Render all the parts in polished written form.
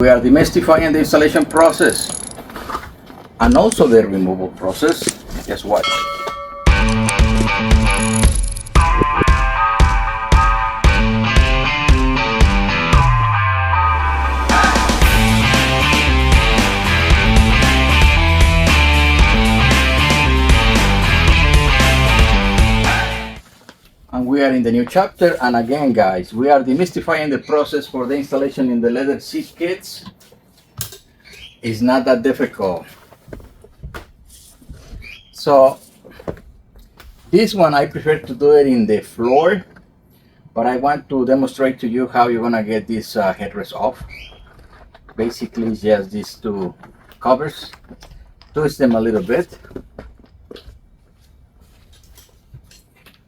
We are demystifying the installation process and also the removal process. Guess what? And we are in the new chapter, and again guys, we are demystifying the process for the installation in the leather seat kits. It's not that difficult. So this one I prefer to do it in the floor, but I want to demonstrate to you how you're gonna get this headrest off. Basically just these two covers, twist them a little bit,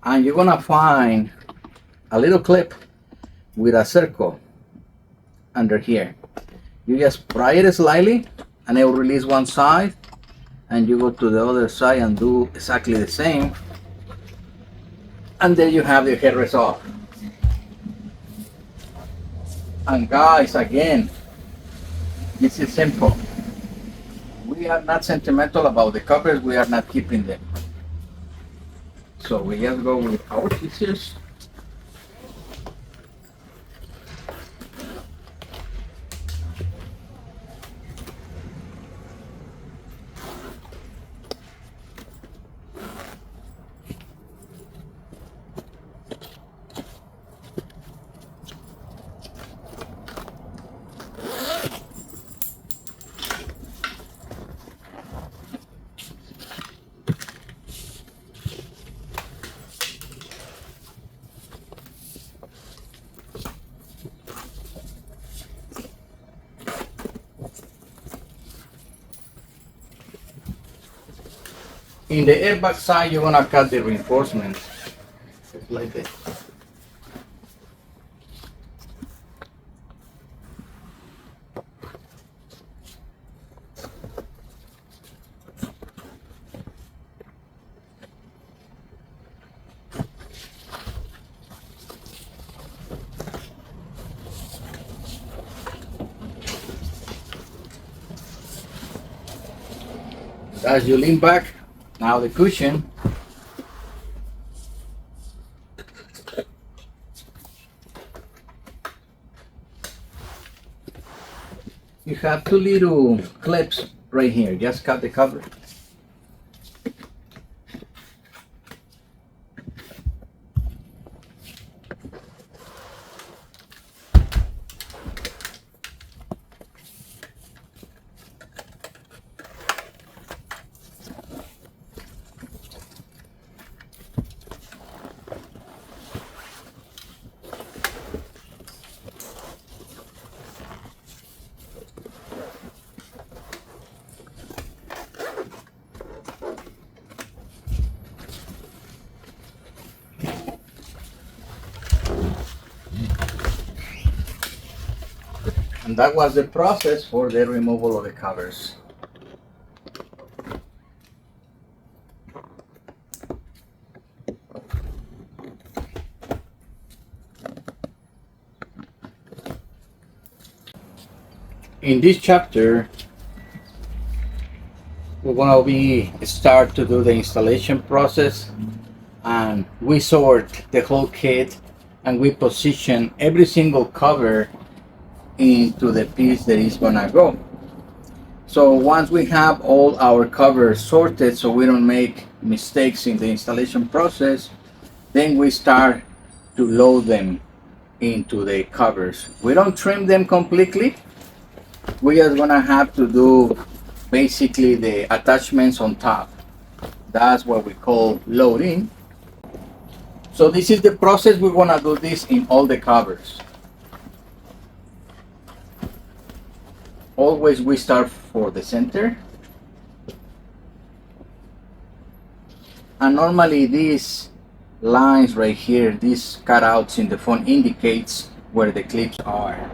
and you're gonna find a little clip with a circle under here. You just pry it slightly and it will release one side, and you go to the other side and do exactly the same, and there you have the headrest off. And guys, again, this is simple. We are not sentimental about the covers, we are not keeping them. So we just go with our scissors. In the airbag side, you're gonna cut the reinforcements, just like this. As you lean back, now the cushion, you have two little clips right here. Just cut the cover. And that was the process for the removal of the covers. In this chapter, we're going to start to do the installation process, and we sort the whole kit and we position every single cover into the piece that is gonna go. So once we have all our covers sorted so we don't make mistakes in the installation process, then we start to load them into the covers. We don't trim them completely. We are gonna have to do basically the attachments on top. That's what we call loading. So this is the process. We're gonna do this in all the covers. Always we start for the center, and normally these lines right here, these cutouts in the front, indicates where the clips are.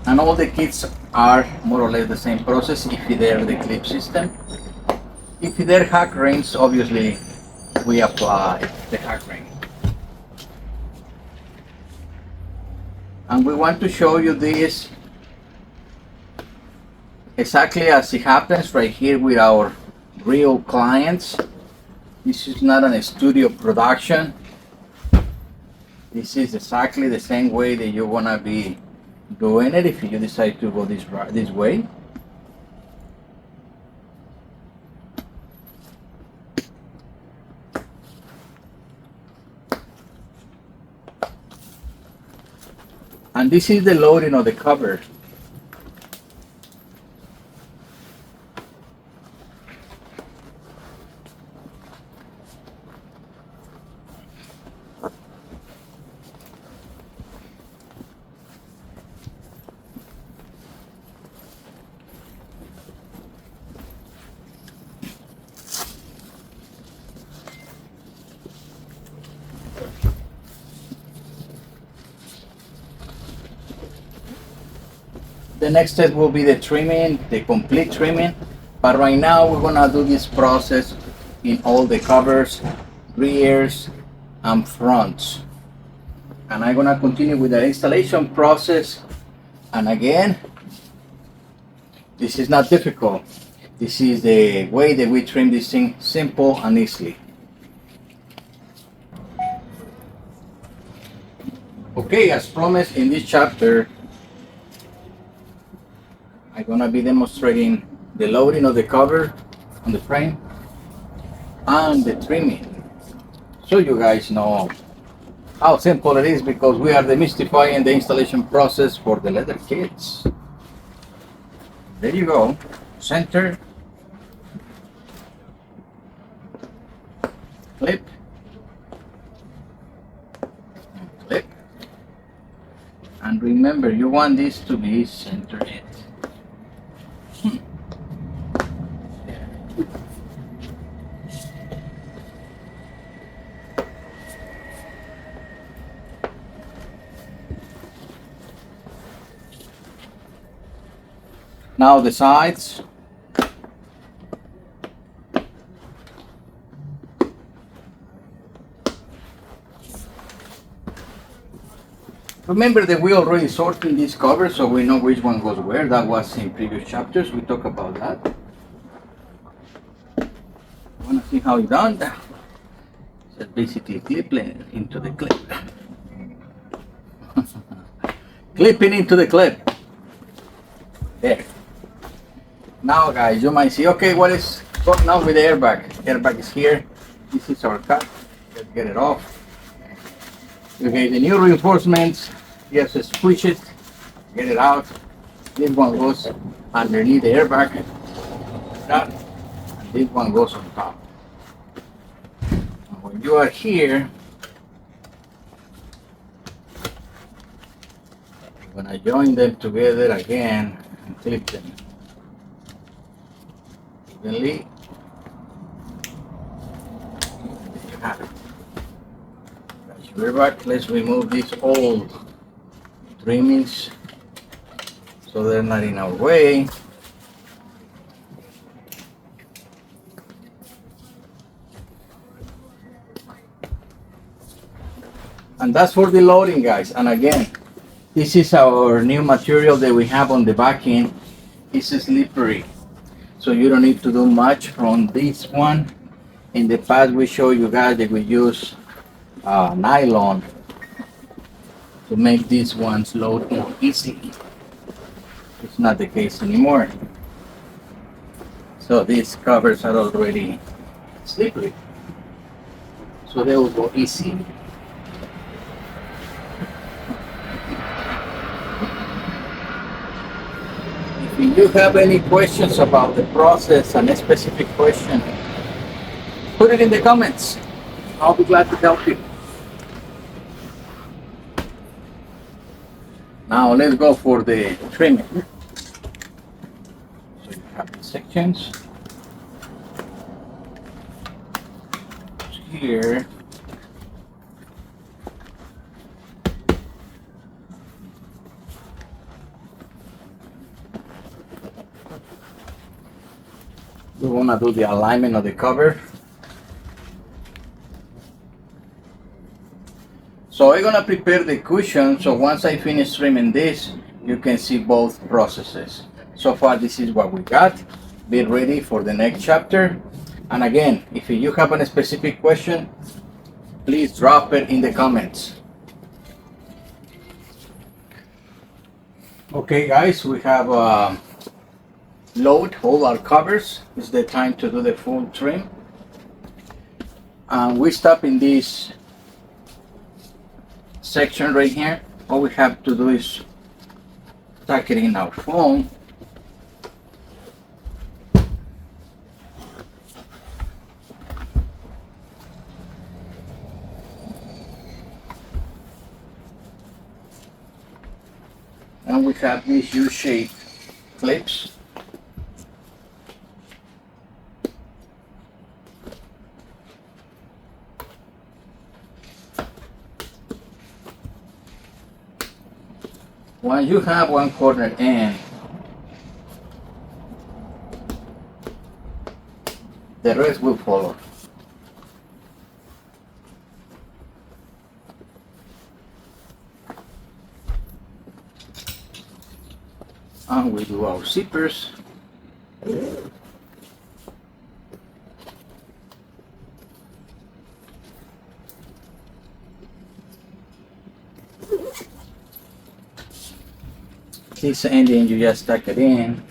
And all the kits are more or less the same process if they're the clip system. If they're hack rings, obviously we apply the hack ring. And we want to show you this exactly as it happens right here with our real clients. This is not a studio production. This is exactly the same way that you're gonna be doing it if you decide to go this way. And this is the loading of the cover. The next step will be the trimming, the complete trimming. But right now we're gonna do this process in all the covers, rears, and fronts. And I'm gonna continue with the installation process. And again, this is not difficult. This is the way that we trim this thing, simple and easily. Okay, as promised in this chapter, I'm gonna be demonstrating the loading of the cover on the frame and the trimming, so you guys know how simple it is, because we are demystifying the installation process for the leather kits. There you go, center, clip, clip, and remember you want this to be centered in. Now the sides. Remember that we already sorted these covers, so we know which one goes where. That was in previous chapters. We talked about that. Want to see how it's done? So basically clip into the clip. Clipping into the clip. There. Now guys, you might see, okay, what is going on with the airbag? Airbag is here. This is our cut. Let's get it off. Okay, the new reinforcements, just push it, get it out. This one goes underneath the airbag. That, and this one goes on top. And when you are here, you're gonna join them together again and clip them evenly. There you have it. We're back. Let's remove these old trimmings so they're not in our way. And that's for the loading, guys. And again, this is our new material that we have on the back end. It's slippery, so you don't need to do much from this one. In the past we showed you guys that we use nylon to make these ones load more easily. It's not the case anymore. So these covers are already slippery, so they will go easy. If you have any questions about the process and a specific question, put it in the comments. I'll be glad to help you. Now let's go for the trimming. So you have the sections here. We want to do the alignment of the cover. So I'm gonna prepare the cushion, so once I finish trimming this, you can see both processes. So far this is what we got. Be ready for the next chapter. And again, if you have a specific question, please drop it in the comments. Okay guys, we have load all our covers. It's the time to do the full trim. And we stop in this section right here. All we have to do is tuck it in our foam. And we have these U-shaped clips. Once you have one corner in, the rest will follow. And we do our zippers. This ending, you just tuck it in.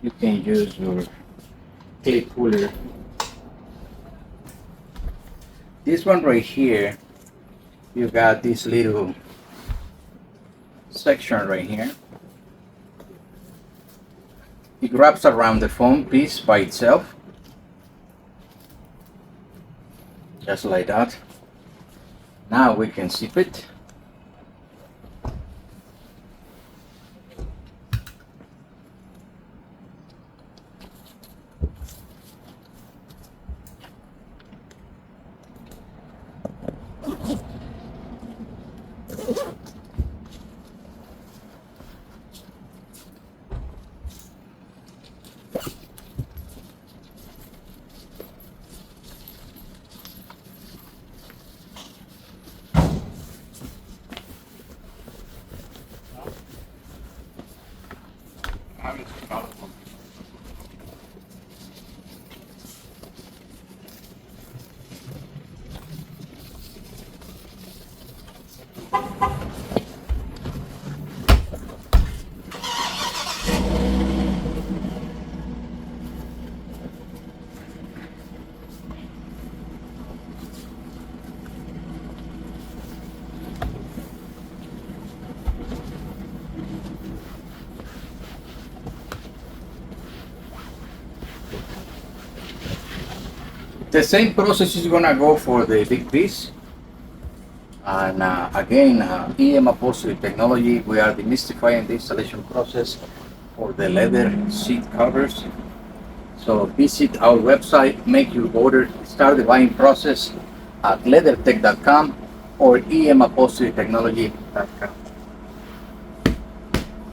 You can use your clip puller. This one right here, you got this little section right here. It wraps around the foam piece by itself, just like that. Now we can zip it. The same process is gonna go for the big piece. And again, EM Upholstery Technology, we are demystifying the installation process for the leather seat covers. So visit our website, make your order, start the buying process at LeatherTeck.com or emupholsterytechnology.com.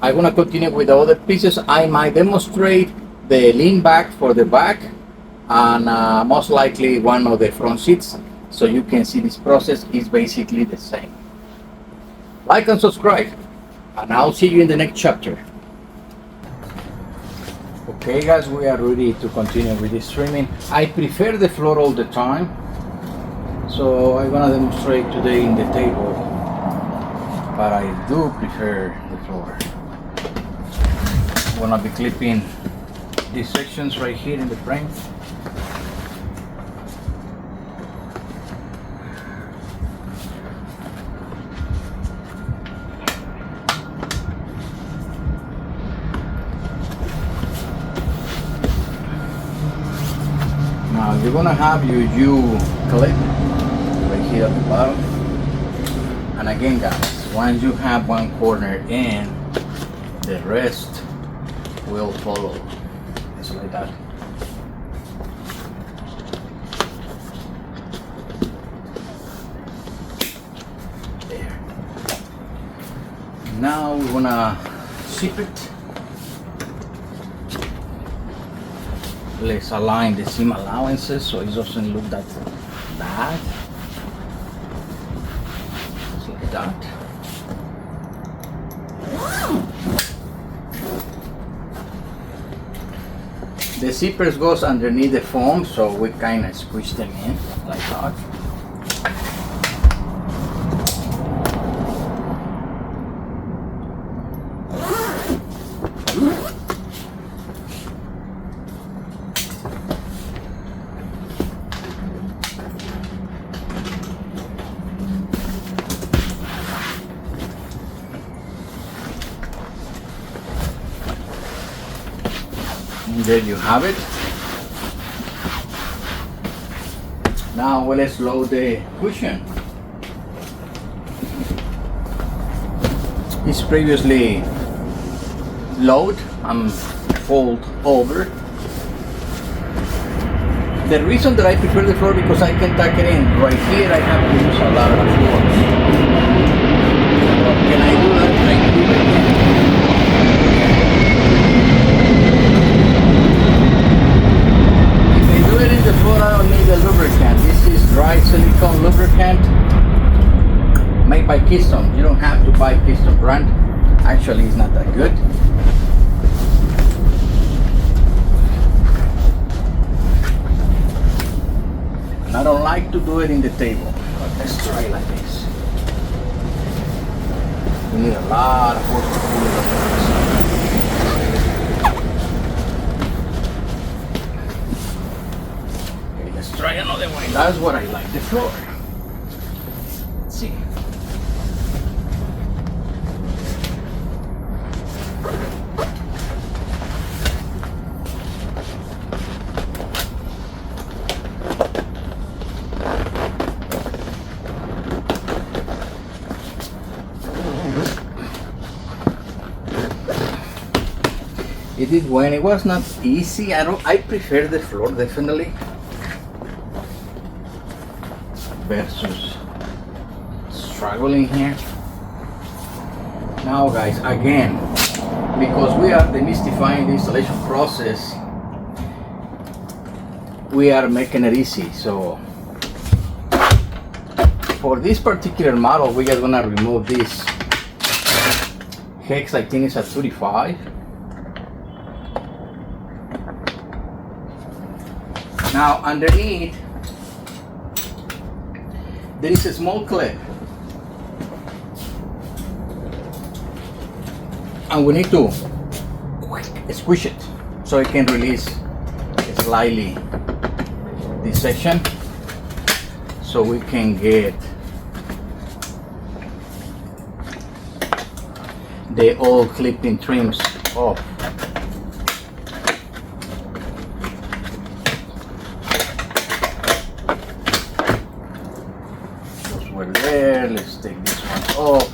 I'm gonna continue with the other pieces. I might demonstrate the lean back for the back and most likely one of the front seats, so you can see this process is basically the same. Like and subscribe, and I'll see you in the next chapter. Okay guys, we are ready to continue with this trimming. I prefer the floor all the time, so I'm gonna demonstrate today in the table, but I do prefer the floor. I'm gonna be clipping these sections right here in the frame. Now you're gonna have your U clip right here at the bottom, and again guys, once you have one corner in, the rest will follow, just like that. There. Now we're gonna zip it. let's align the seam allowances so it doesn't look that bad. Just like that. The zippers goes underneath the foam, so we kind of squish them in like that. There you have it. Now let's load the cushion. It's previously load and fold over. The reason that I prefer the floor because I can tuck it in. Right here I have to use a lot of force. Can I do that? I can do it again. The floor, I don't need a lubricant. This is dry silicone lubricant made by Keystone. You don't have to buy Keystone brand. Actually, it's not that good. And I don't like to do it in the table. But let's try it like this. You need a lot of force to pull it up. Try another way. That's what I like, the floor. Let's see. It did when it was not easy. I prefer the floor definitely. Versus struggling here. Now guys, again, because we are demystifying the installation process, we are making it easy. So for this particular model, we are gonna remove this hex. I think it's at 35. Now underneath there is a small clip, and we need to squish it so it can release slightly this section, so we can get the old clipping trims off. There, let's take this one off.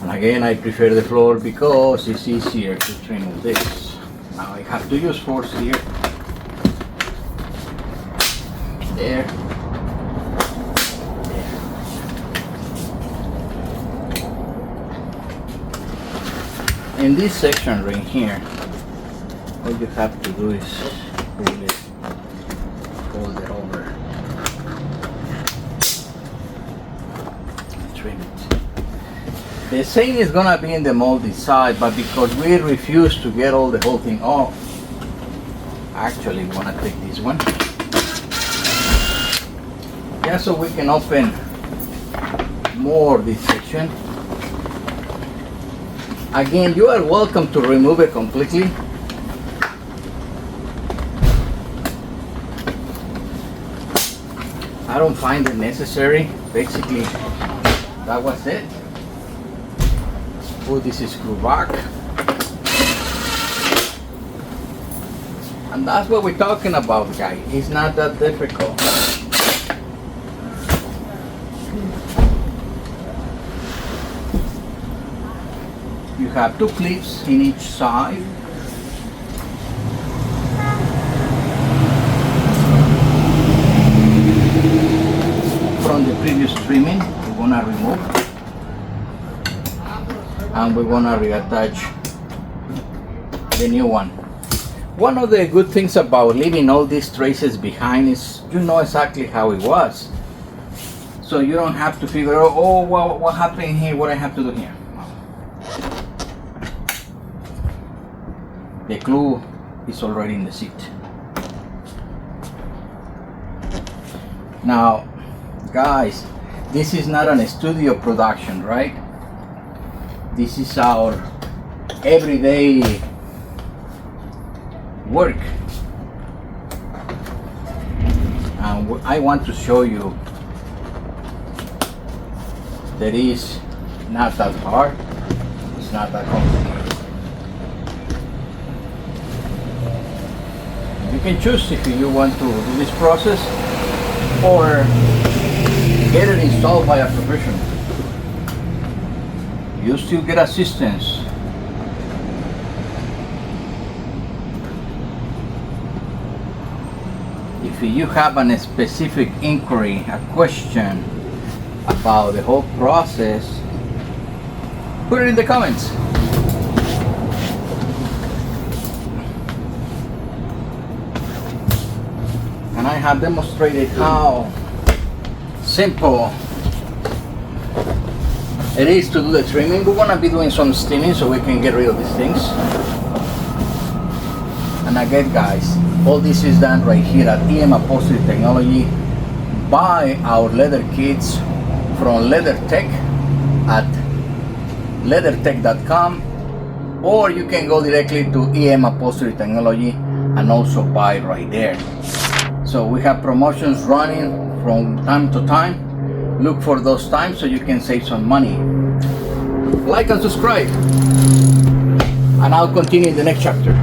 And again, I prefer the floor because it's easier to remove this. Now I have to use force here. There. In this section right here, all you have to do is pull it, fold it over, trim it. The same is gonna be in the molded side, but because we refuse to get all the whole thing off, actually we wanna take this one, just so we can open more this section. Again, you are welcome to remove it completely. I don't find it necessary. Basically, that was it. Put this screw back. And that's what we're talking about, guys. It's not that difficult. You have two clips in each side. and we're gonna reattach the new one. One of the good things about leaving all these traces behind is you know exactly how it was. So you don't have to figure out, oh, well, what happened here, what I have to do here. The glue is already in the seat. Now, guys, this is not a studio production, right? This is our everyday work. And I want to show you that is not that hard, it's not that complicated. You can choose if you want to do this process or get it installed by a professional. You still get assistance. If you have a specific inquiry, a question about the whole process, put it in the comments. And I have demonstrated how simple it is to do the trimming. We're gonna be doing some steaming so we can get rid of these things. And again, guys, all this is done right here at Upholstery Technology by our leather kits from LeatherTeck at leatherteck.com, or you can go directly to Upholstery Technology and also buy right there. So we have promotions running from time to time. Look for those times so you can save some money. Like and subscribe, and I'll continue in the next chapter.